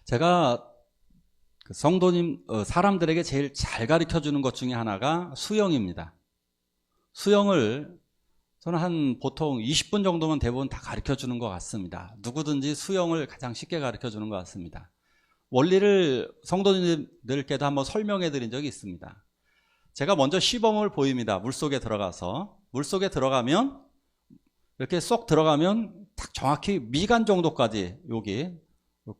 제가 성도님, 사람들에게 제일 잘 가르쳐 주는 것 중에 하나가 수영입니다. 수영을 저는 한 보통 20분 정도면 대부분 다 가르쳐 주는 것 같습니다. 누구든지 수영을 가장 쉽게 가르쳐 주는 것 같습니다. 원리를 성도님들께도 한번 설명해 드린 적이 있습니다. 제가 먼저 시범을 보입니다. 물속에 들어가서. 물속에 들어가면 이렇게 쏙 들어가면 딱 정확히 미간 정도까지, 여기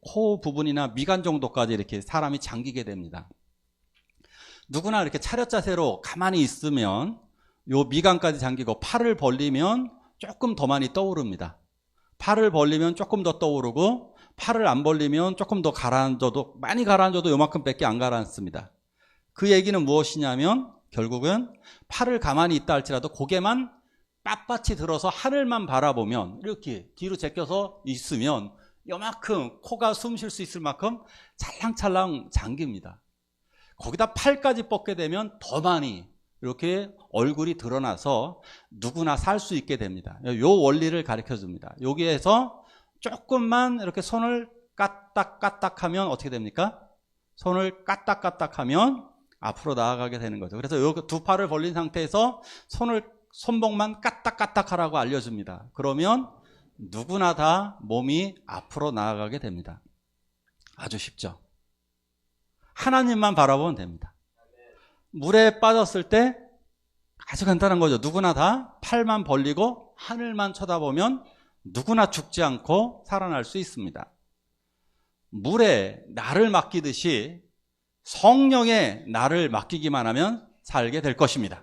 코 부분이나 미간 정도까지 이렇게 사람이 잠기게 됩니다. 누구나 이렇게 차렷 자세로 가만히 있으면 요 미간까지 잠기고, 팔을 벌리면 조금 더 많이 떠오릅니다. 팔을 벌리면 조금 더 떠오르고, 팔을 안 벌리면 조금 더 가라앉아도, 많이 가라앉아도 요만큼 밖에 안 가라앉습니다. 그 얘기는 무엇이냐면 결국은 팔을 가만히 있다 할지라도 고개만 빳빳이 들어서 하늘만 바라보면, 이렇게 뒤로 제껴서 있으면 요만큼 코가 숨 쉴 수 있을 만큼 찰랑찰랑 잠깁니다. 거기다 팔까지 뻗게 되면 더 많이 이렇게 얼굴이 드러나서 누구나 살 수 있게 됩니다. 요 원리를 가르쳐 줍니다. 여기에서 조금만 이렇게 손을 까딱까딱 하면 어떻게 됩니까? 손을 까딱까딱 하면 앞으로 나아가게 되는 거죠. 그래서 요 두 팔을 벌린 상태에서 손목만 까딱까딱 하라고 알려줍니다. 그러면 누구나 다 몸이 앞으로 나아가게 됩니다. 아주 쉽죠. 하나님만 바라보면 됩니다. 물에 빠졌을 때 아주 간단한 거죠. 누구나 다 팔만 벌리고 하늘만 쳐다보면 누구나 죽지 않고 살아날 수 있습니다. 물에 나를 맡기듯이 성령에 나를 맡기기만 하면 살게 될 것입니다.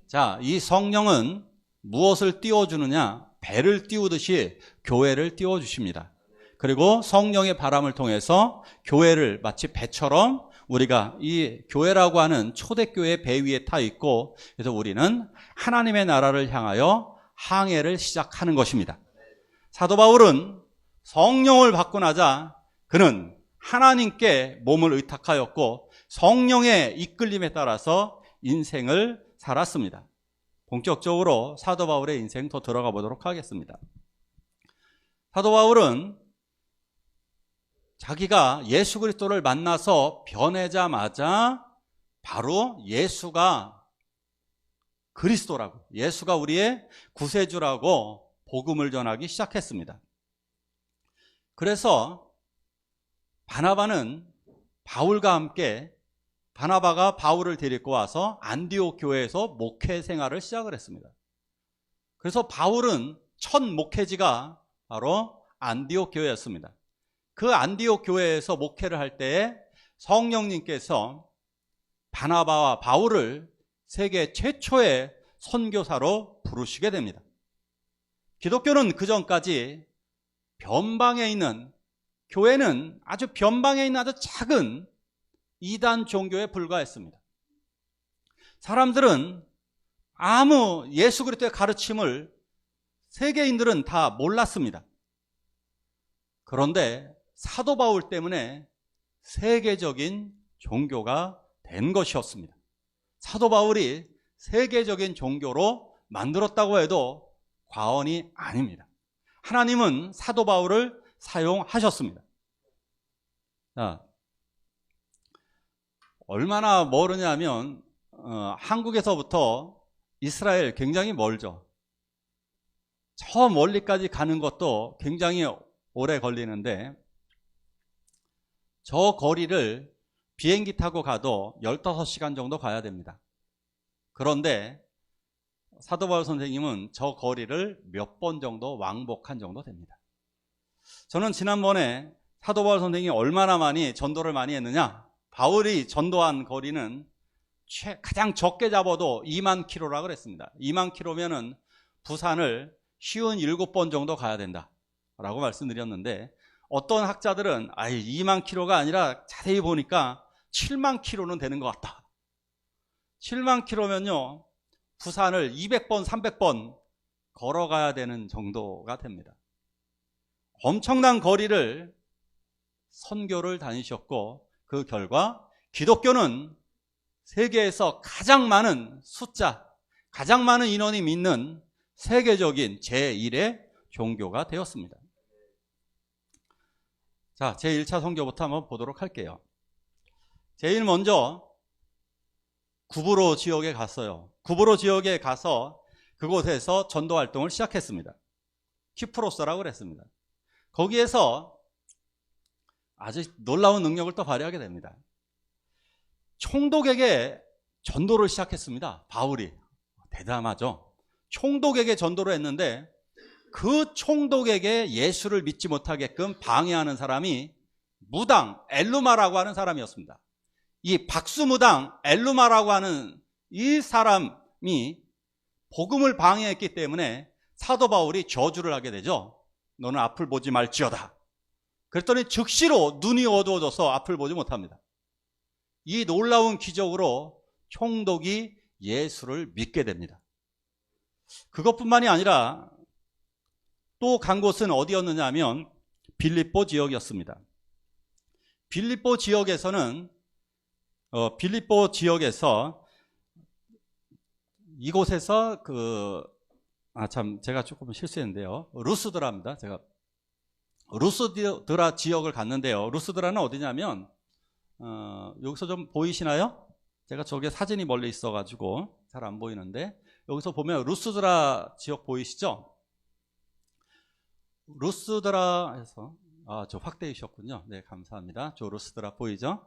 자, 이 성령은 무엇을 띄워주느냐? 배를 띄우듯이 교회를 띄워주십니다. 그리고 성령의 바람을 통해서 교회를 마치 배처럼 우리가 이 교회라고 하는 초대교회 배 위에 타 있고, 그래서 우리는 하나님의 나라를 향하여 항해를 시작하는 것입니다. 사도 바울은 성령을 받고 나자 그는 하나님께 몸을 의탁하였고 성령의 이끌림에 따라서 인생을 살았습니다. 본격적으로 사도 바울의 인생 더 들어가 보도록 하겠습니다. 사도 바울은 자기가 예수 그리스도를 만나서 변해자마자 바로 예수가 그리스도라고, 예수가 우리의 구세주라고 복음을 전하기 시작했습니다. 그래서 바나바는 바울과 함께, 바나바가 바울을 데리고 와서 안디옥 교회에서 목회 생활을 시작을 했습니다. 그래서 바울은 첫 목회지가 바로 안디옥 교회였습니다. 그 안디옥 교회에서 목회를 할 때에 성령님께서 바나바와 바울을 세계 최초의 선교사로 부르시게 됩니다. 기독교는 그전까지 변방에 있는, 교회는 아주 변방에 있는 아주 작은 이단 종교에 불과했습니다. 사람들은 아무 예수 그리스도의 가르침을 세계인들은 다 몰랐습니다. 그런데 사도 바울 때문에 세계적인 종교가 된 것이었습니다. 사도 바울이 세계적인 종교로 만들었다고 해도 과언이 아닙니다. 하나님은 사도 바울을 사용하셨습니다. 자, 얼마나 멀으냐면 한국에서부터 이스라엘 굉장히 멀죠. 저 멀리까지 가는 것도 굉장히 오래 걸리는데, 저 거리를 비행기 타고 가도 15시간 정도 가야 됩니다. 그런데 사도 바울 선생님은 저 거리를 몇 번 정도 왕복한 정도 됩니다. 저는 지난번에 사도 바울 선생님이 얼마나 많이 전도를 많이 했느냐, 바울이 전도한 거리는 가장 적게 잡아도 2만 킬로라고 그랬습니다. 2만 킬로면은 부산을 57번 정도 가야 된다 라고 말씀드렸는데, 어떤 학자들은 2만 킬로가 아니라 자세히 보니까 7만 킬로는 되는 것 같다. 7만 킬로면요 부산을 200번 300번 걸어가야 되는 정도가 됩니다. 엄청난 거리를 선교를 다니셨고, 그 결과 기독교는 세계에서 가장 많은 숫자, 가장 많은 인원이 믿는 세계적인 제1의 종교가 되었습니다. 자, 제1차 선교부터 한번 보도록 할게요. 제일 먼저 구브로 지역에 갔어요. 구브로 지역에 가서 그곳에서 전도 활동을 시작했습니다. 키프로스라고 그랬습니다. 거기에서 아주 놀라운 능력을 또 발휘하게 됩니다. 총독에게 전도를 시작했습니다. 바울이. 대담하죠. 총독에게 전도를 했는데 그 총독에게 예수를 믿지 못하게끔 방해하는 사람이 무당 엘루마라고 하는 사람이었습니다. 이 박수무당 엘루마라고 하는 이 사람이 복음을 방해했기 때문에 사도 바울이 저주를 하게 되죠. 너는 앞을 보지 말지어다. 그랬더니 즉시로 눈이 어두워져서 앞을 보지 못합니다. 이 놀라운 기적으로 총독이 예수를 믿게 됩니다. 그것뿐만이 아니라 또 간 곳은 어디였느냐 하면 빌립보 지역이었습니다. 빌립보 지역에서는 빌립보 지역에서 이곳에서 제가 조금 실수했는데요. 루스드라입니다. 제가 루스드라 지역을 갔는데요. 루스드라는 어디냐면 여기서 좀 보이시나요? 제가 저게 사진이 멀리 있어가지고 잘 안 보이는데 여기서 보면 루스드라 지역 보이시죠? 루스드라에서 저 확대해 주셨군요. 네, 감사합니다. 저 루스드라 보이죠?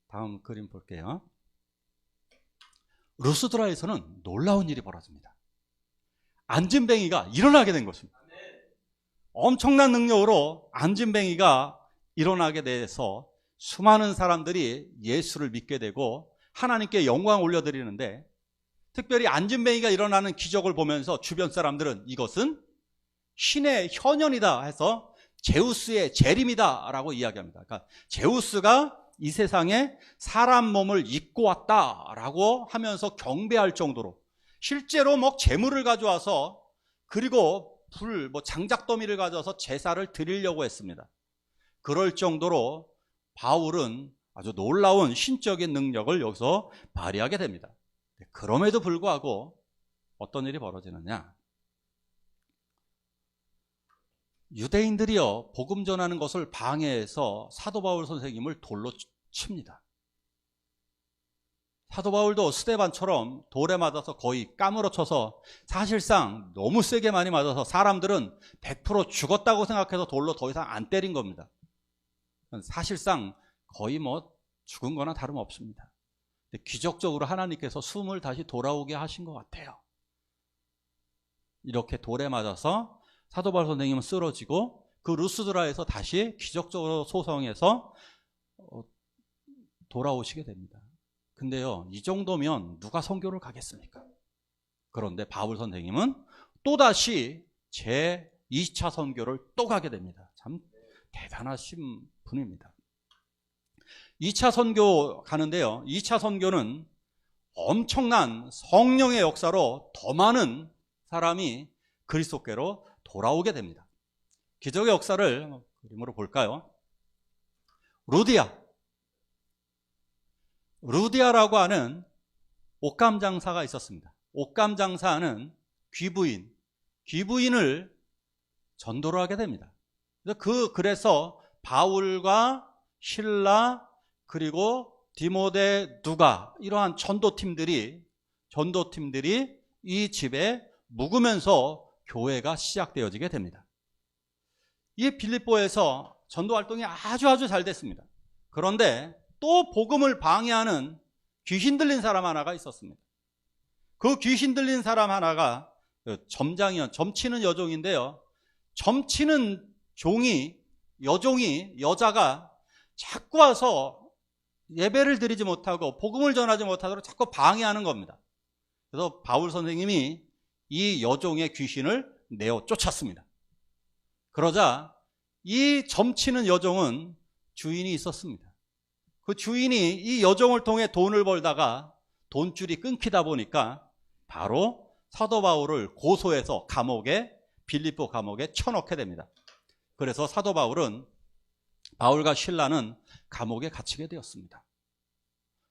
다음 그림 볼게요. 루스드라에서는 놀라운 일이 벌어집니다. 안진뱅이가 일어나게 된 것입니다. 엄청난 능력으로 안진뱅이가 일어나게 돼서 수많은 사람들이 예수를 믿게 되고 하나님께 영광 올려드리는데, 특별히 안진뱅이가 일어나는 기적을 보면서 주변 사람들은 이것은 신의 현현이다 해서 제우스의 재림이다 라고 이야기합니다. 그러니까 제우스가 이 세상에 사람 몸을 입고 왔다라고 하면서 경배할 정도로, 실제로 재물을 가져와서 그리고 장작더미를 가져와서 제사를 드리려고 했습니다. 그럴 정도로 바울은 아주 놀라운 신적인 능력을 여기서 발휘하게 됩니다. 그럼에도 불구하고 어떤 일이 벌어지느냐? 유대인들이요, 복음 전하는 것을 방해해서 사도 바울 선생님을 돌로 칩니다. 사도 바울도 스데반처럼 돌에 맞아서 거의 까무러쳐서, 사실상 너무 세게 많이 맞아서 사람들은 100% 죽었다고 생각해서 돌로 더 이상 안 때린 겁니다. 사실상 거의 죽은 거나 다름없습니다. 근데 기적적으로 하나님께서 숨을 다시 돌아오게 하신 것 같아요. 이렇게 돌에 맞아서 사도 바울 선생님은 쓰러지고 그 루스드라에서 다시 기적적으로 소성해서 돌아오시게 됩니다. 근데요, 이 정도면 누가 선교를 가겠습니까? 그런데 바울 선생님은 또다시 제 2차 선교를 또 가게 됩니다. 참 대단하신 분입니다. 2차 선교 가는데요, 2차 선교는 엄청난 성령의 역사로 더 많은 사람이 그리스도께로 돌아오게 됩니다. 기적의 역사를 그림으로 볼까요? 루디아라고 하는 옷감 장사가 있었습니다. 옷감 장사는 귀부인을 전도를 하게 됩니다. 그래서 바울과 실라 그리고 디모데 누가, 이러한 전도팀들이 이 집에 묵으면서 교회가 시작되어지게 됩니다. 이 빌립보에서 전도 활동이 아주 잘 됐습니다. 그런데 또 복음을 방해하는 귀신 들린 사람 하나가 있었습니다. 그 귀신 들린 사람 하나가 점치는 여종인데요, 점치는 여자가 자꾸 와서 예배를 드리지 못하고 복음을 전하지 못하도록 자꾸 방해하는 겁니다. 그래서 바울 선생님이 이 여종의 귀신을 내어 쫓았습니다. 그러자 이 점치는 여종은 주인이 있었습니다. 그 주인이 이 여종을 통해 돈을 벌다가 돈줄이 끊기다 보니까 바로 사도 바울을 고소해서 빌립보 감옥에 쳐넣게 됩니다. 그래서 사도 바울과 실라는 감옥에 갇히게 되었습니다.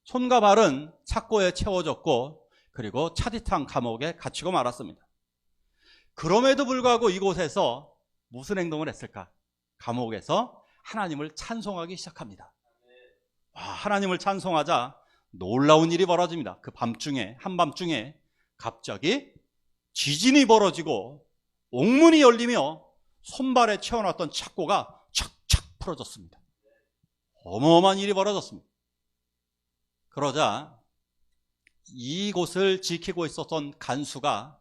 손과 발은 착고에 채워졌고 그리고 차디탄 감옥에 갇히고 말았습니다. 그럼에도 불구하고 이곳에서 무슨 행동을 했을까? 감옥에서 하나님을 찬송하기 시작합니다. 하나님을 찬송하자 놀라운 일이 벌어집니다. 그 밤중에, 한밤중에 갑자기 지진이 벌어지고 옥문이 열리며 손발에 채워놨던 착고가 착착 풀어졌습니다. 어마어마한 일이 벌어졌습니다. 그러자 이곳을 지키고 있었던 간수가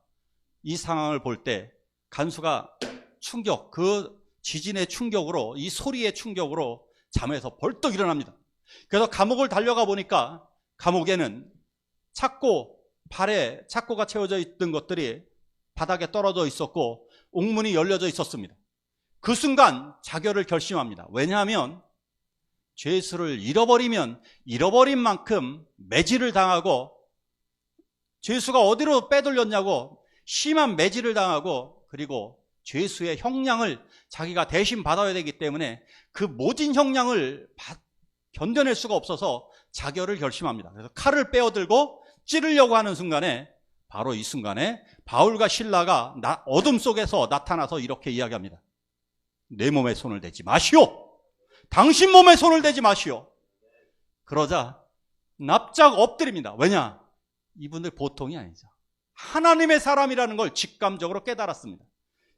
이 상황을 볼 때 간수가 충격, 그 지진의 충격으로, 이 소리의 충격으로 잠에서 벌떡 일어납니다. 그래서 감옥을 달려가 보니까 감옥에는 착고, 발에 착고가 채워져 있던 것들이 바닥에 떨어져 있었고 옥문이 열려져 있었습니다. 그 순간 자결을 결심합니다. 왜냐하면 죄수를 잃어버리면 잃어버린 만큼 매질을 당하고, 죄수가 어디로 빼돌렸냐고 심한 매질을 당하고, 그리고 죄수의 형량을 자기가 대신 받아야 되기 때문에 그 모진 형량을 견뎌낼 수가 없어서 자결을 결심합니다. 그래서 칼을 빼어들고 찌르려고 하는 순간에, 바로 이 순간에 바울과 실라가 어둠 속에서 나타나서 이렇게 이야기합니다. 내 몸에 손을 대지 마시오. 당신 몸에 손을 대지 마시오. 그러자 납작 엎드립니다. 왜냐? 이분들 보통이 아니죠. 하나님의 사람이라는 걸 직감적으로 깨달았습니다.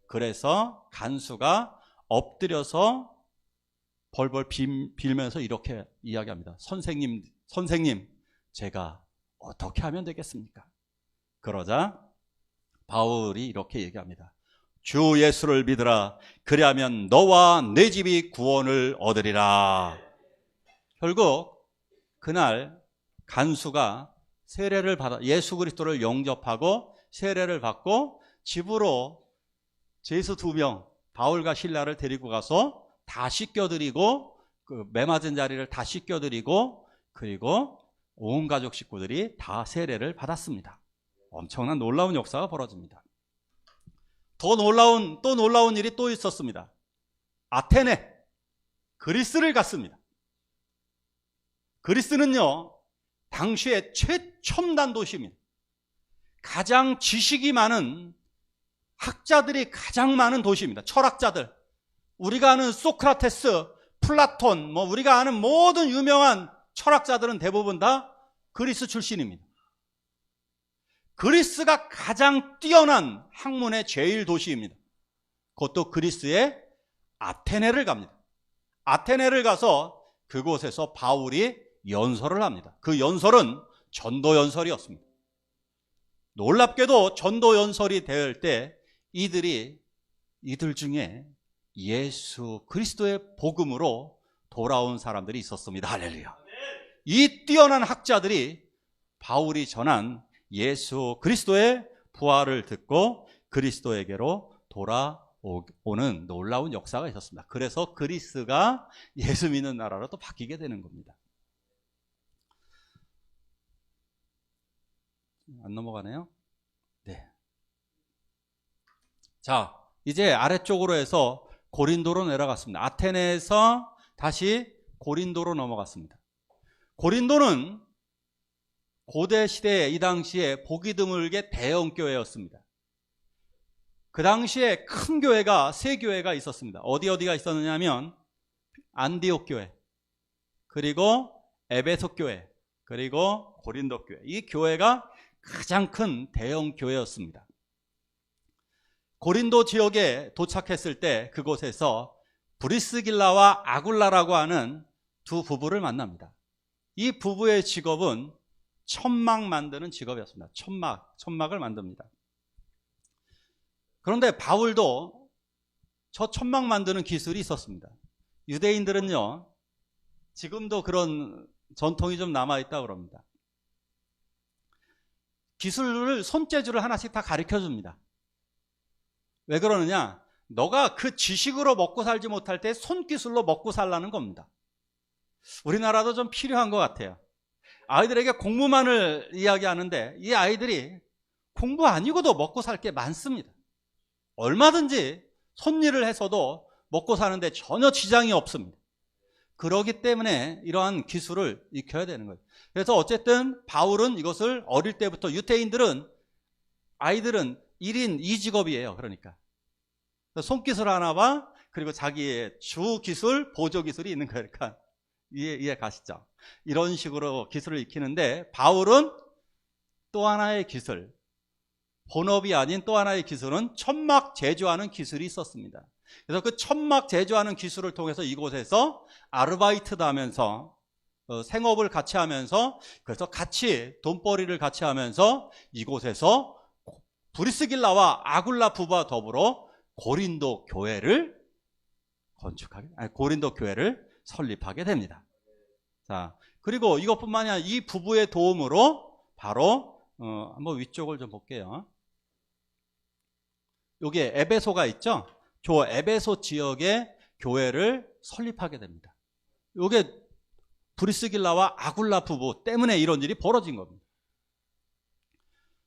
그래서 간수가 엎드려서 벌벌 빌면서 이렇게 이야기합니다. 선생님, 제가 어떻게 하면 되겠습니까? 그러자 바울이 이렇게 얘기합니다. 주 예수를 믿으라. 그리하면 너와 내 집이 구원을 얻으리라. 결국 그날 간수가 세례를 받아 예수 그리스도를 영접하고 세례를 받고 집으로 죄수 2명, 바울과 실라를 데리고 가서 다 씻겨드리고, 그 매맞은 자리를 다 씻겨드리고, 그리고 온 가족 식구들이 다 세례를 받았습니다. 엄청난 놀라운 역사가 벌어집니다. 또 놀라운 일이 또 있었습니다. 아테네, 그리스를 갔습니다. 그리스는요, 당시의 최첨단 도시입니다. 가장 지식이 많은, 학자들이 가장 많은 도시입니다. 철학자들. 우리가 아는 소크라테스, 플라톤, 우리가 아는 모든 유명한 철학자들은 대부분 다 그리스 출신입니다. 그리스가 가장 뛰어난 학문의 제1도시입니다. 그것도 그리스의 아테네를 갑니다. 아테네를 가서 그곳에서 바울이 연설을 합니다. 그 연설은 전도 연설이었습니다. 놀랍게도 전도 연설이 될 때 이들 중에 예수 그리스도의 복음으로 돌아온 사람들이 있었습니다. 할렐루야. 이 뛰어난 학자들이 바울이 전한 예수 그리스도의 부활을 듣고 그리스도에게로 돌아오는 놀라운 역사가 있었습니다. 그래서 그리스가 예수 믿는 나라로 또 바뀌게 되는 겁니다. 안 넘어가네요. 네. 자, 이제 아래쪽으로 해서 고린도로 내려갔습니다. 아테네에서 다시 고린도로 넘어갔습니다. 고린도는 고대 시대에, 이 당시에 보기 드물게 대형 교회였습니다. 그 당시에 큰 교회가 3교회가 있었습니다. 어디가 있었느냐 하면 안디옥 교회, 그리고 에베소 교회, 그리고 고린도 교회. 이 교회가 가장 큰 대형 교회였습니다. 고린도 지역에 도착했을 때 그곳에서 브리스길라와 아굴라라고 하는 두 부부를 만납니다. 이 부부의 직업은 천막 만드는 직업이었습니다. 천막을 만듭니다. 그런데 바울도 저 천막 만드는 기술이 있었습니다. 유대인들은요, 지금도 그런 전통이 좀 남아있다고 그럽니다. 기술을, 손재주를 하나씩 다 가르쳐 줍니다. 왜 그러느냐? 너가 그 지식으로 먹고 살지 못할 때 손기술로 먹고 살라는 겁니다. 우리나라도 좀 필요한 것 같아요. 아이들에게 공부만을 이야기하는데 이 아이들이 공부 아니고도 먹고 살 게 많습니다. 얼마든지 손일을 해서도 먹고 사는데 전혀 지장이 없습니다. 그렇기 때문에 이러한 기술을 익혀야 되는 거예요. 그래서 어쨌든 바울은 이것을 어릴 때부터, 아이들은 1인 2직업이에요. 그러니까 손기술 하나 봐, 그리고 자기의 주 기술, 보조 기술이 있는 거예요. 그러니까 이해 가시죠? 이런 식으로 기술을 익히는데 바울은 또 하나의 기술, 본업이 아닌 또 하나의 기술은 천막 제조하는 기술이 있었습니다. 그래서 그 천막 제조하는 기술을 통해서 이곳에서 아르바이트도 하면서 생업을 같이 하면서, 그래서 같이 돈벌이를 같이 하면서 이곳에서 브리스길라와 아굴라 부부와 더불어 고린도 교회를 고린도 교회를 설립하게 됩니다. 자, 그리고 이것뿐만이 아니라 이 부부의 도움으로 바로 한번 위쪽을 좀 볼게요. 여기에 에베소가 있죠? 저 에베소 지역의 교회를 설립하게 됩니다. 이게 브리스길라와 아굴라 부부 때문에 이런 일이 벌어진 겁니다.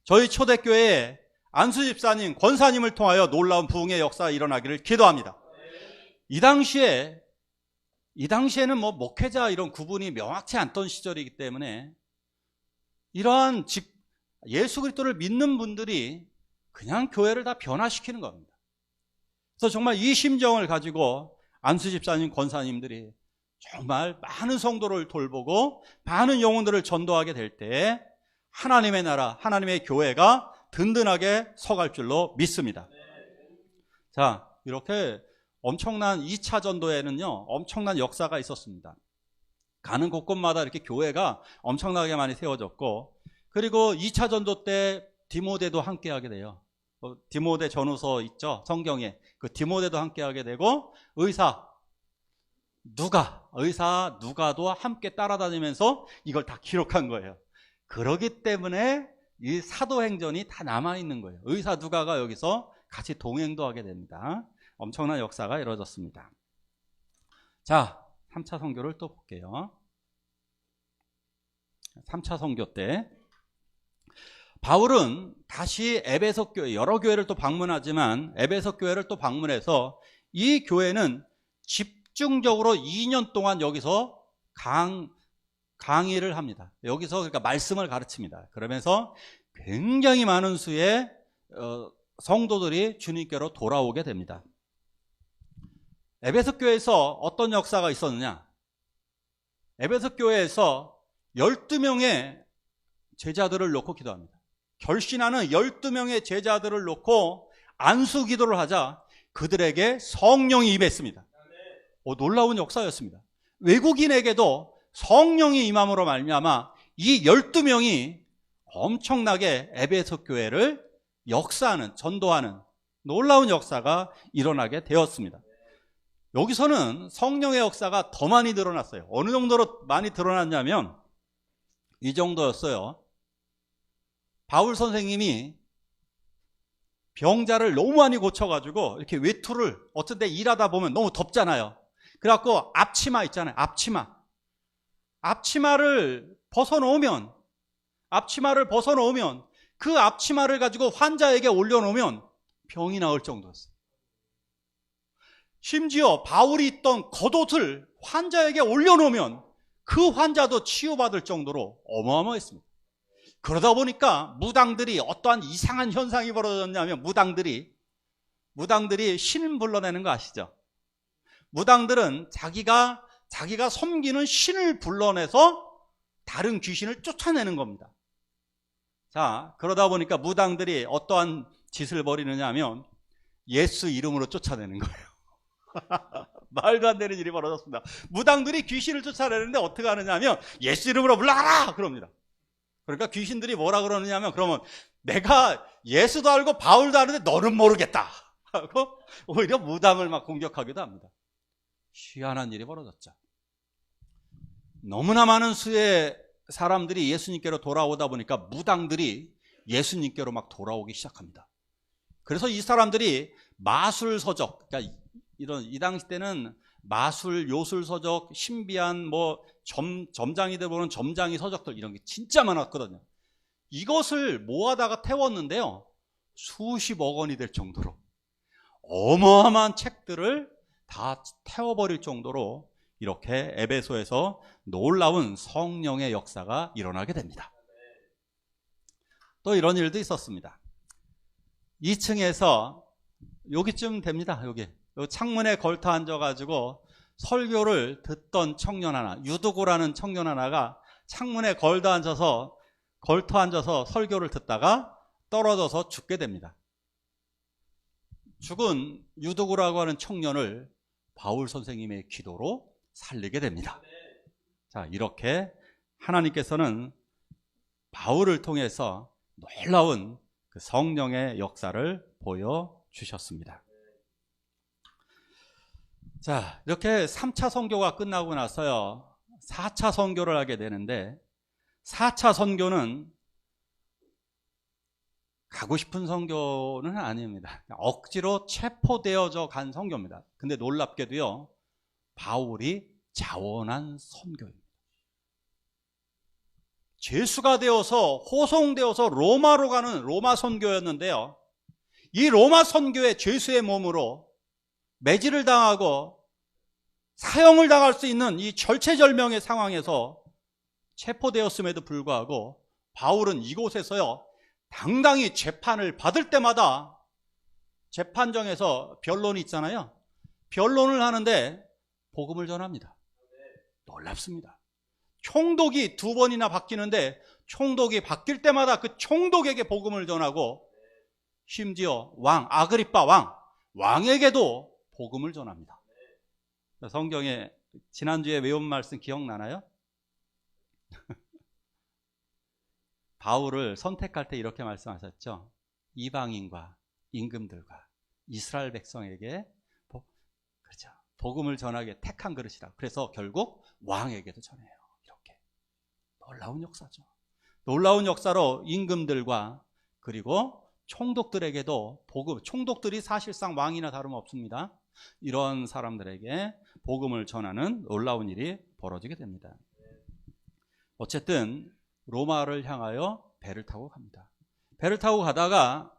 저희 초대교회에 안수 집사님, 권사님을 통하여 놀라운 부흥의 역사가 일어나기를 기도합니다. 이 당시에는 뭐 목회자 이런 구분이 명확치 않던 시절이기 때문에 이러한 예수 그리스도를 믿는 분들이 그냥 교회를 다 변화시키는 겁니다. 그래서 정말 이 심정을 가지고 안수 집사님, 권사님들이 정말 많은 성도를 돌보고 많은 영혼들을 전도하게 될 때 하나님의 나라, 하나님의 교회가 든든하게 서갈 줄로 믿습니다. 자, 이렇게 엄청난 2차 전도에는요, 엄청난 역사가 있었습니다. 가는 곳곳마다 이렇게 교회가 엄청나게 많이 세워졌고, 그리고 2차 전도 때 디모데도 함께 하게 돼요. 디모데 전후서 있죠? 성경에. 그 디모데도 함께 하게 되고, 의사 누가도 함께 따라다니면서 이걸 다 기록한 거예요. 그러기 때문에 이 사도행전이 다 남아있는 거예요. 의사 누가가 여기서 같이 동행도 하게 됩니다. 엄청난 역사가 이루어졌습니다. 자, 3차 선교를 또 볼게요. 3차 선교 때 바울은 다시 에베소 교회, 여러 교회를 또 방문하지만 에베소 교회를 또 방문해서 이 교회는 집중적으로 2년 동안 여기서 강의를 합니다. 여기서 그러니까 말씀을 가르칩니다. 그러면서 굉장히 많은 수의 성도들이 주님께로 돌아오게 됩니다. 에베소 교회에서 어떤 역사가 있었느냐? 에베소 교회에서 12명의 제자들을 놓고 기도합니다. 결신하는 12명의 제자들을 놓고 안수 기도를 하자 그들에게 성령이 임했습니다. 놀라운 역사였습니다. 외국인에게도 성령이 임함으로 말미암아 이 12명이 엄청나게 에베소 교회를 역사하는, 전도하는 놀라운 역사가 일어나게 되었습니다. 여기서는 성령의 역사가 더 많이 드러났어요. 어느 정도로 많이 드러났냐면 이 정도였어요. 바울 선생님이 병자를 너무 많이 고쳐가지고 이렇게 외투를 어떤 때 일하다 보면 너무 덥잖아요. 그래갖고 앞치마 있잖아요. 앞치마를 벗어놓으면 그 앞치마를 가지고 환자에게 올려놓으면 병이 나을 정도였어요. 심지어 바울이 입던 겉옷을 환자에게 올려놓으면 그 환자도 치유받을 정도로 어마어마했습니다. 그러다 보니까 무당들이 어떠한 이상한 현상이 벌어졌냐면 무당들이 신 불러내는 거 아시죠? 무당들은 자기가 섬기는 신을 불러내서 다른 귀신을 쫓아내는 겁니다. 자, 그러다 보니까 무당들이 어떠한 짓을 벌이느냐 하면 예수 이름으로 쫓아내는 거예요. 말도 안 되는 일이 벌어졌습니다. 무당들이 귀신을 쫓아내는데 어떻게 하느냐 하면 예수 이름으로 물러가라! 그럽니다. 그러니까 귀신들이 뭐라 그러느냐 하면 그러면 내가 예수도 알고 바울도 아는데 너는 모르겠다 하고 오히려 무당을 막 공격하기도 합니다. 희한한 일이 벌어졌죠. 너무나 많은 수의 사람들이 예수님께로 돌아오다 보니까 무당들이 예수님께로 막 돌아오기 시작합니다. 그래서 이 사람들이 마술서적, 그러니까 이 당시 때는 마술, 요술서적, 신비한 점장이들 보는 점장이 서적들 이런 게 진짜 많았거든요. 이것을 모아다가 태웠는데요. 수십억 원이 될 정도로 어마어마한 책들을 다 태워버릴 정도로 이렇게 에베소에서 놀라운 성령의 역사가 일어나게 됩니다. 또 이런 일도 있었습니다. 2층에서 여기쯤 됩니다. 창문에 걸터 앉아가지고 설교를 듣던 청년 하나, 유두고라는 청년 하나가 창문에 걸터 앉아서 설교를 듣다가 떨어져서 죽게 됩니다. 죽은 유두고라고 하는 청년을 바울 선생님의 기도로 살리게 됩니다. 자, 이렇게 하나님께서는 바울을 통해서 놀라운 그 성령의 역사를 보여주셨습니다. 자, 이렇게 3차 선교가 끝나고 나서요, 4차 선교를 하게 되는데, 4차 선교는 가고 싶은 선교는 아닙니다. 억지로 체포되어져 간 선교입니다. 근데 놀랍게도요, 바울이 자원한 선교입니다. 죄수가 되어서 호송되어서 로마로 가는 로마 선교였는데요, 이 로마 선교의 죄수의 몸으로 매질을 당하고 사형을 당할 수 있는 이 절체절명의 상황에서 체포되었음에도 불구하고 바울은 이곳에서요, 당당히 재판을 받을 때마다 재판정에서 변론이 있잖아요. 변론을 하는데 복음을 전합니다. 놀랍습니다. 총독이 2번이나 바뀌는데 총독이 바뀔 때마다 그 총독에게 복음을 전하고, 심지어 아그리빠 왕에게도 복음을 전합니다. 성경에 지난주에 외운 말씀 기억나나요? 바울을 선택할 때 이렇게 말씀하셨죠. 이방인과 임금들과 이스라엘 백성에게 그렇죠, 복음을 전하게 택한 그릇이라. 그래서 결국 왕에게도 전해요. 이렇게 놀라운 역사죠. 놀라운 역사로 임금들과 그리고 총독들에게도 총독들이 사실상 왕이나 다름없습니다. 이런 사람들에게 복음을 전하는 놀라운 일이 벌어지게 됩니다. 어쨌든 로마를 향하여 배를 타고 갑니다. 배를 타고 가다가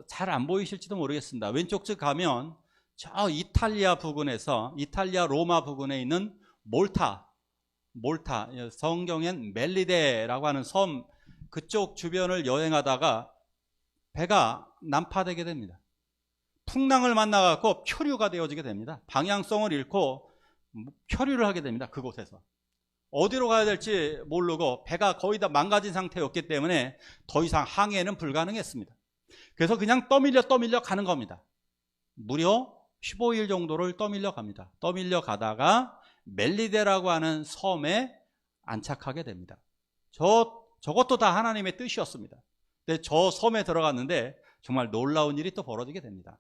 잘 안 보이실지도 모르겠습니다. 왼쪽 쪽 가면 저 이탈리아 부근에서, 이탈리아 로마 부근에 있는 몰타, 성경엔 멜리데라고 하는 섬, 그쪽 주변을 여행하다가 배가 난파되게 됩니다. 풍랑을 만나갖고 표류가 되어지게 됩니다. 방향성을 잃고 표류를 하게 됩니다. 그곳에서 어디로 가야 될지 모르고 배가 거의 다 망가진 상태였기 때문에 더 이상 항해는 불가능했습니다. 그래서 그냥 떠밀려 가는 겁니다. 무려 15일 정도를 떠밀려 갑니다. 떠밀려 가다가 멜리데라고 하는 섬에 안착하게 됩니다. 저것도 다 하나님의 뜻이었습니다. 근데 저 섬에 들어갔는데 정말 놀라운 일이 또 벌어지게 됩니다.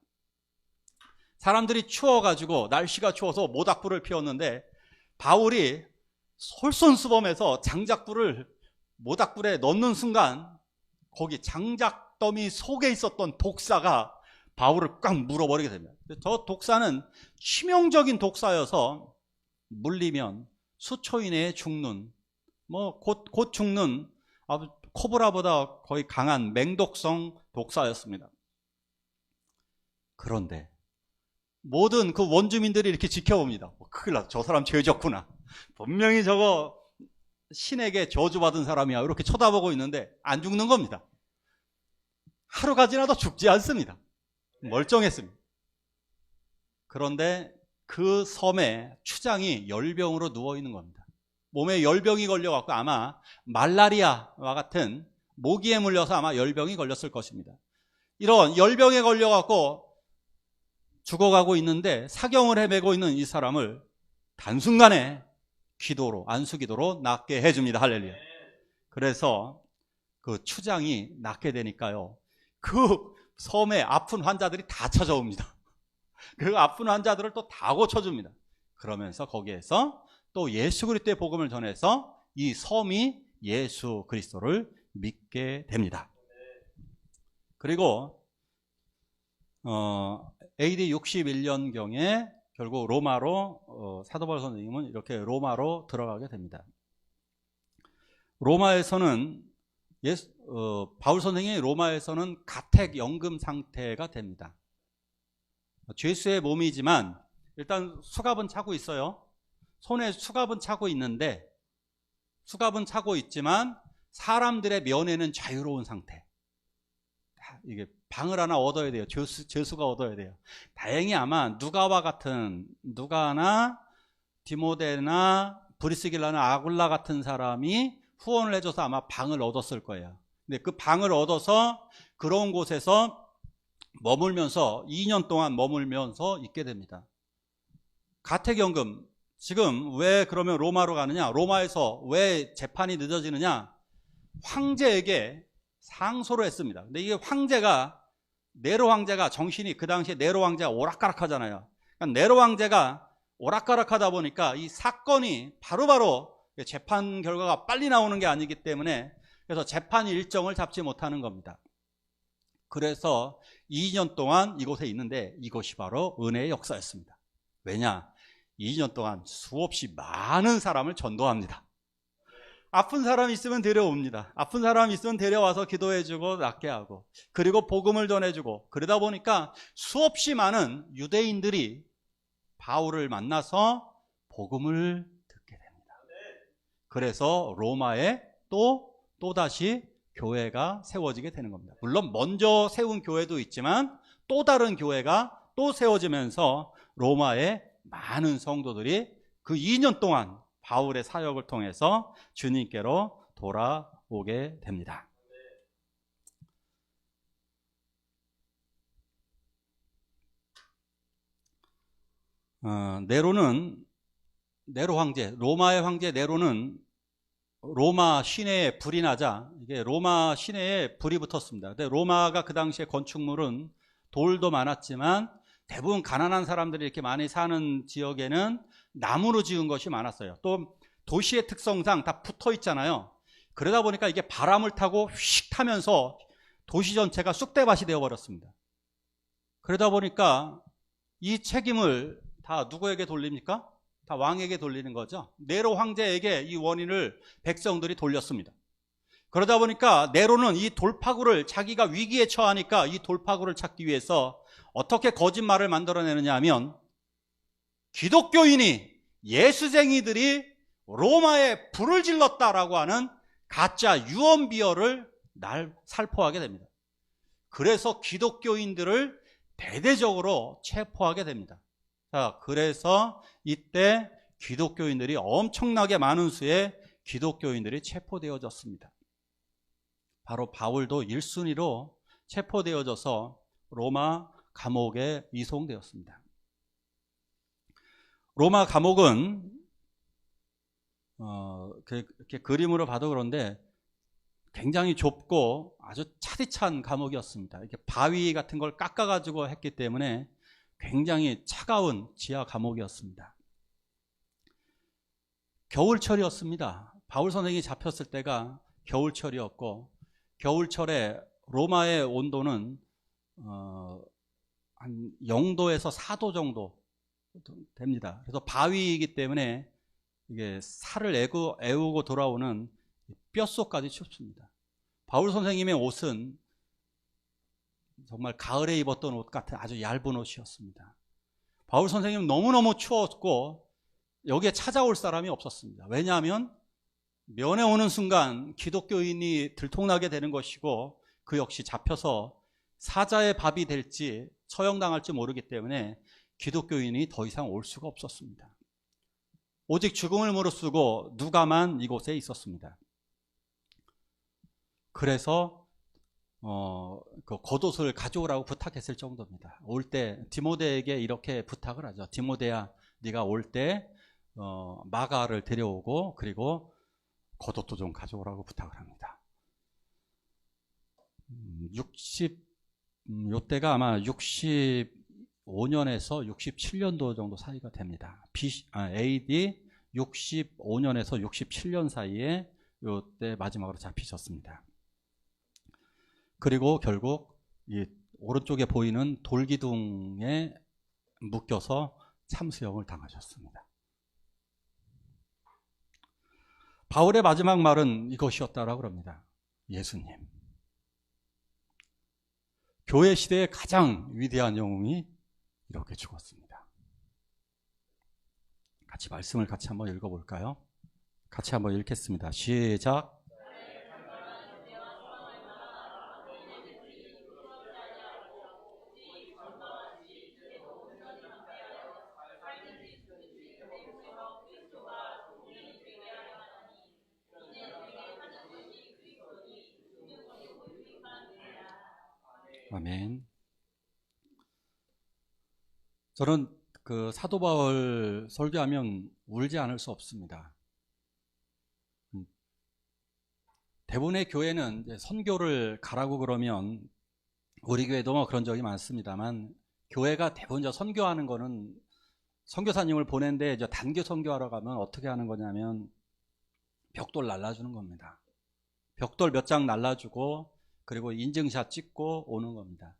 사람들이 추워가지고, 날씨가 추워서 모닥불을 피웠는데 바울이 솔선수범해서 장작불을 모닥불에 넣는 순간 거기 장작더미 속에 있었던 독사가 바울을 꽉 물어버리게 됩니다. 저 독사는 치명적인 독사여서 물리면 수초 이내에 죽는, 곧 죽는 코브라보다 거의 강한 맹독성 독사였습니다. 그런데 모든 그 원주민들이 이렇게 지켜봅니다. 큰일 났다, 저 사람 죄졌구나, 분명히 저거 신에게 저주받은 사람이야, 이렇게 쳐다보고 있는데 안 죽는 겁니다. 하루가 지나도 죽지 않습니다. 멀쩡했습니다. 그런데 그 섬에 추장이 열병으로 누워있는 겁니다. 몸에 열병이 걸려갖고 아마 말라리아와 같은 모기에 물려서 아마 열병이 걸렸을 것입니다. 이런 열병에 걸려갖고 죽어가고 있는데 사경을 헤매고 있는 이 사람을 단순간에 안수기도로 낫게 해줍니다. 할렐루야. 그래서 그 추장이 낫게 되니까요, 그 섬에 아픈 환자들이 다 찾아옵니다. 그 아픈 환자들을 또 다 고쳐줍니다. 그러면서 거기에서 또 예수 그리스도의 복음을 전해서 이 섬이 예수 그리스도를 믿게 됩니다. 그리고 AD 61년경에 결국 로마로 사도 바울 선생님은 이렇게 로마로 들어가게 됩니다. 로마에서는 바울 선생이 로마에서는 가택연금 상태가 됩니다. 죄수의 몸이지만 일단 수갑은 차고 있어요. 손에 수갑은 차고 있는데, 수갑은 차고 있지만 사람들의 면에는 자유로운 상태. 이게 방을 하나 얻어야 돼요. 죄수가 얻어야 돼요. 다행히 아마 누가나 디모데나 브리스길라나 아굴라 같은 사람이 후원을 해줘서 아마 방을 얻었을 거예요. 근데 그 방을 얻어서 그런 곳에서 머물면서 2년 동안 머물면서 있게 됩니다. 가택연금. 지금 왜 그러면 로마로 가느냐? 로마에서 왜 재판이 늦어지느냐? 황제에게 상소를 했습니다. 근데 이게 네로 황제가 정신이, 그 당시에 네로 황제가 오락가락하잖아요. 그러니까 네로 황제가 오락가락하다 보니까 이 사건이 바로바로 재판 결과가 빨리 나오는 게 아니기 때문에, 그래서 재판 일정을 잡지 못하는 겁니다. 그래서 2년 동안 이곳에 있는데 이것이 바로 은혜의 역사였습니다. 왜냐? 2년 동안 수없이 많은 사람을 전도합니다. 아픈 사람 있으면 데려옵니다. 아픈 사람 있으면 데려와서 기도해주고 낫게 하고, 그리고 복음을 전해주고, 그러다 보니까 수없이 많은 유대인들이 바울을 만나서 복음을 듣게 됩니다. 그래서 로마에 또다시 교회가 세워지게 되는 겁니다. 물론 먼저 세운 교회도 있지만 또 다른 교회가 또 세워지면서 로마에 많은 성도들이 그 2년 동안 바울의 사역을 통해서 주님께로 돌아오게 됩니다. 네로 황제, 로마의 황제 네로는 로마 시내에 불이 나자, 이게 로마 시내에 불이 붙었습니다. 근데 로마가 그 당시에 건축물은 돌도 많았지만 대부분 가난한 사람들이 이렇게 많이 사는 지역에는 나무로 지은 것이 많았어요. 또 도시의 특성상 다 붙어 있잖아요. 그러다 보니까 이게 바람을 타고 휙 타면서 도시 전체가 쑥대밭이 되어버렸습니다. 그러다 보니까 이 책임을 다 누구에게 돌립니까? 다 왕에게 돌리는 거죠. 네로 황제에게 이 원인을 백성들이 돌렸습니다. 그러다 보니까 네로는 이 돌파구를, 자기가 위기에 처하니까 이 돌파구를 찾기 위해서 어떻게 거짓말을 만들어내느냐 하면, 기독교인이, 예수쟁이들이 로마에 불을 질렀다라고 하는 가짜 유언비어를 살포하게 됩니다. 그래서 기독교인들을 대대적으로 체포하게 됩니다. 자, 그래서 이때 기독교인들이 엄청나게 많은 수의 기독교인들이 체포되어졌습니다. 바로 바울도 1순위로 체포되어져서 로마 감옥에 이송되었습니다. 로마 감옥은 이렇게 그림으로 봐도 그런데 굉장히 좁고 아주 차디찬 감옥이었습니다. 이렇게 바위 같은 걸 깎아가지고 했기 때문에 굉장히 차가운 지하 감옥이었습니다. 겨울철이었습니다. 바울 선생이 잡혔을 때가 겨울철이었고, 겨울철에 로마의 온도는 한 0도에서 4도 정도 됩니다. 그래서 바위이기 때문에 이게 살을 애우고 돌아오는 뼛속까지 춥습니다. 바울 선생님의 옷은 정말 가을에 입었던 옷 같은 아주 얇은 옷이었습니다. 바울 선생님은 너무너무 추웠고 여기에 찾아올 사람이 없었습니다. 왜냐하면 면회 오는 순간 기독교인이 들통나게 되는 것이고, 그 역시 잡혀서 사자의 밥이 될지 처형당할지 모르기 때문에 기독교인이 더 이상 올 수가 없었습니다. 오직 죽음을 무릅쓰고 누가만 이곳에 있었습니다. 그래서 그 겉옷을 가져오라고 부탁했을 정도입니다. 올 때 디모데에게 이렇게 부탁을 하죠. 디모데야, 네가 올 때 마가를 데려오고 그리고 겉옷도 좀 가져오라고 부탁을 합니다. 요때가 아마 65년에서 67년도 정도 사이가 됩니다. AD 65년에서 67년 사이에 요때 마지막으로 잡히셨습니다. 그리고 결국 이 오른쪽에 보이는 돌기둥에 묶여서 참수형을 당하셨습니다. 바울의 마지막 말은 이것이었다라고 합니다. 예수님. 교회 시대의 가장 위대한 영웅이 이렇게 죽었습니다. 같이 말씀을 같이 한번 읽어볼까요? 같이 한번 읽겠습니다. 시작. 아멘. 저는 사도 바울 설교하면 울지 않을 수 없습니다. 대부분의 교회는 이제 선교를 가라고 그러면, 우리 교회도 뭐 그런 적이 많습니다만, 교회가 대부분 선교하는 거는, 선교사님을 보낸데 이제 단기 선교하러 가면 어떻게 하는 거냐면 벽돌 날라주는 겁니다. 벽돌 몇 장 날라주고 그리고 인증샷 찍고 오는 겁니다.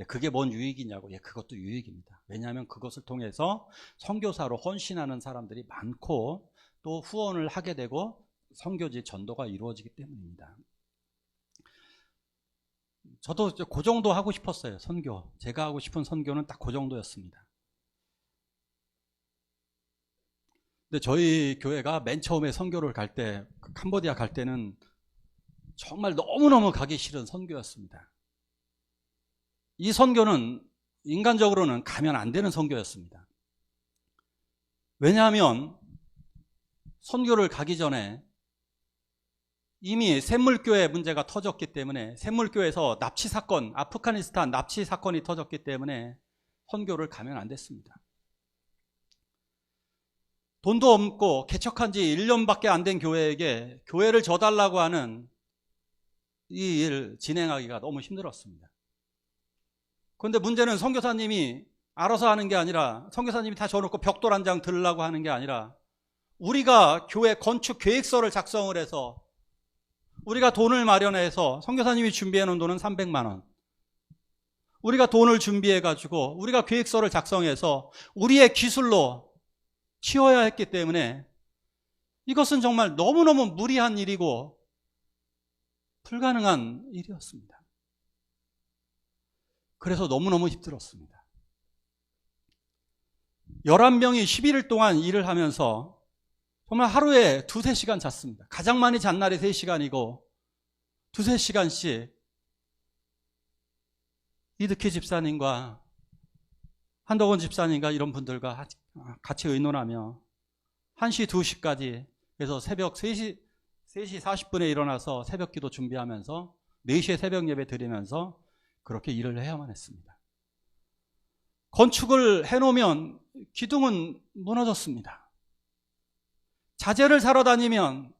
그게 뭔 유익이냐고. 예, 그것도 유익입니다. 왜냐하면 그것을 통해서 선교사로 헌신하는 사람들이 많고 또 후원을 하게 되고 선교지 전도가 이루어지기 때문입니다. 저도 그 정도 하고 싶었어요. 선교. 제가 하고 싶은 선교는 딱 그 정도였습니다. 근데 저희 교회가 맨 처음에 선교를 갈 때, 캄보디아 갈 때는 정말 너무너무 가기 싫은 선교였습니다. 이 선교는 인간적으로는 가면 안 되는 선교였습니다. 왜냐하면 선교를 가기 전에 이미 샘물교회 문제가 터졌기 때문에, 샘물교회에서 납치 사건, 아프가니스탄 납치 사건이 터졌기 때문에 선교를 가면 안 됐습니다. 돈도 없고 개척한 지 1년밖에 안 된 교회에게 교회를 져달라고 하는 이 일 진행하기가 너무 힘들었습니다. 그런데 문제는 선교사님이 알아서 하는 게 아니라, 선교사님이 다 줘놓고 벽돌 한 장 들으려고 하는 게 아니라, 우리가 교회 건축 계획서를 작성을 해서 우리가 돈을 마련해서, 선교사님이 준비해 놓은 돈은 300만 원, 우리가 돈을 준비해 가지고 우리가 계획서를 작성해서 우리의 기술로 치워야 했기 때문에 이것은 정말 너무너무 무리한 일이고 불가능한 일이었습니다. 그래서 너무너무 힘들었습니다. 11명이 11일 동안 일을 하면서 정말 하루에 2-3시간 잤습니다. 가장 많이 잔 날이 3시간이고 2-3시간씩 이득희 집사님과 한덕원 집사님과 이런 분들과 같이 의논하며 1시, 2시까지 해서 새벽 3시 40분에 일어나서 새벽 기도 준비하면서 4시에 새벽 예배 드리면서 그렇게 일을 해야만 했습니다. 건축을 해놓으면 기둥은 무너졌습니다. 자재를 사러 다니면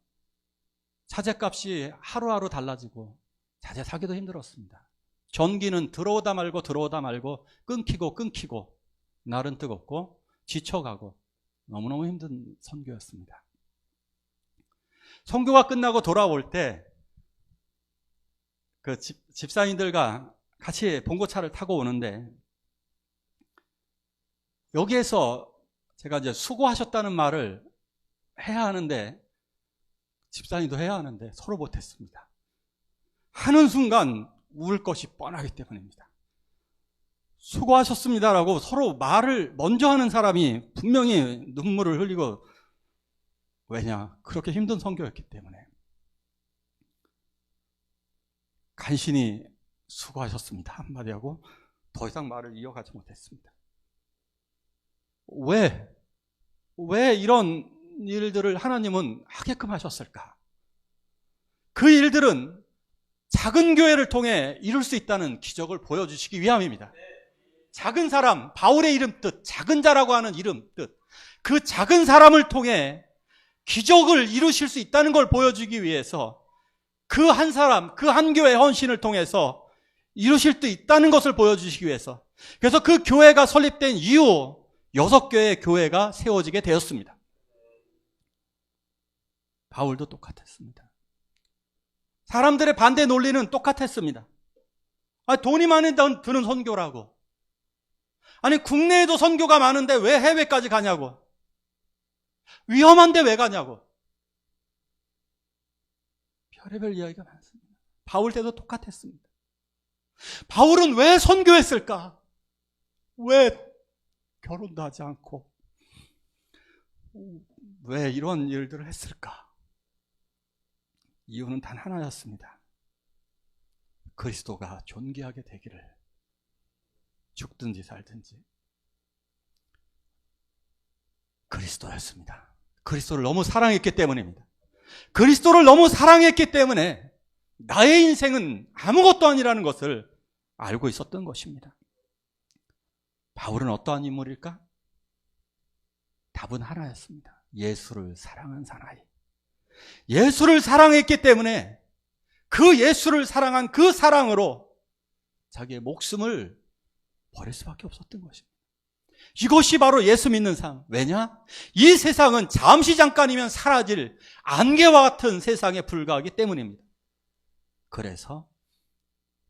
자재값이 하루하루 달라지고 자재 사기도 힘들었습니다. 전기는 들어오다 말고 끊기고 날은 뜨겁고 지쳐가고 너무너무 힘든 선교였습니다. 선교가 끝나고 돌아올 때 그 집사님들과 같이 봉고차를 타고 오는데, 여기에서 제가 이제 수고하셨다는 말을 해야 하는데, 집사님도 해야 하는데 서로 못했습니다. 하는 순간 울 것이 뻔하기 때문입니다. 수고하셨습니다라고 서로 말을 먼저 하는 사람이 분명히 눈물을 흘리고, 왜냐? 그렇게 힘든 선교였기 때문에. 간신히 수고하셨습니다 한마디 하고 더 이상 말을 이어가지 못했습니다. 왜 이런 일들을 하나님은 하게끔 하셨을까? 그 일들은 작은 교회를 통해 이룰 수 있다는 기적을 보여주시기 위함입니다. 작은 사람, 바울의 이름 뜻, 작은 자라고 하는 이름 뜻, 그 작은 사람을 통해 기적을 이루실 수 있다는 걸 보여주기 위해서 그 한 사람, 그 한 교회의 헌신을 통해서 이루실 수 있다는 것을 보여주시기 위해서, 그래서 그 교회가 설립된 이후 6개의 교회가 세워지게 되었습니다. 바울도 똑같았습니다. 사람들의 반대 논리는 똑같았습니다. 돈이 많이 드는 선교라고. 아니 국내에도 선교가 많은데 왜 해외까지 가냐고. 위험한데 왜 가냐고. 별의별 이야기가 많습니다. 바울 때도 똑같았습니다. 바울은 왜 선교했을까? 왜 결혼도 하지 않고 왜 이런 일들을 했을까? 이유는 단 하나였습니다. 그리스도가 존귀하게 되기를. 죽든지 살든지 그리스도였습니다. 그리스도를 너무 사랑했기 때문입니다. 그리스도를 너무 사랑했기 때문에 나의 인생은 아무것도 아니라는 것을 알고 있었던 것입니다. 바울은 어떠한 인물일까? 답은 하나였습니다. 예수를 사랑한 사나이. 예수를 사랑했기 때문에 그 예수를 사랑한 그 사랑으로 자기의 목숨을 버릴 수밖에 없었던 것입니다. 이것이 바로 예수 믿는 삶. 왜냐? 이 세상은 잠시 잠깐이면 사라질 안개와 같은 세상에 불과하기 때문입니다. 그래서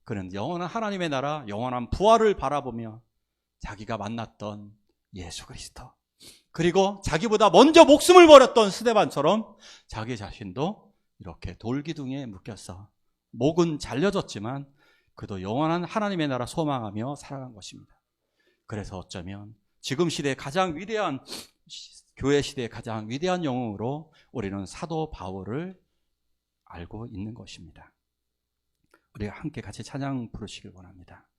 그는 영원한 하나님의 나라, 영원한 부활을 바라보며 자기가 만났던 예수 그리스도, 그리고 자기보다 먼저 목숨을 버렸던 스데반처럼 자기 자신도 이렇게 돌기둥에 묶여서 목은 잘려졌지만 그도 영원한 하나님의 나라 소망하며 살아간 것입니다. 그래서 어쩌면 지금 시대의 가장 위대한, 교회 시대의 가장 위대한 영웅으로 우리는 사도 바울을 알고 있는 것입니다. 우리가 함께 같이 찬양 부르시길 원합니다.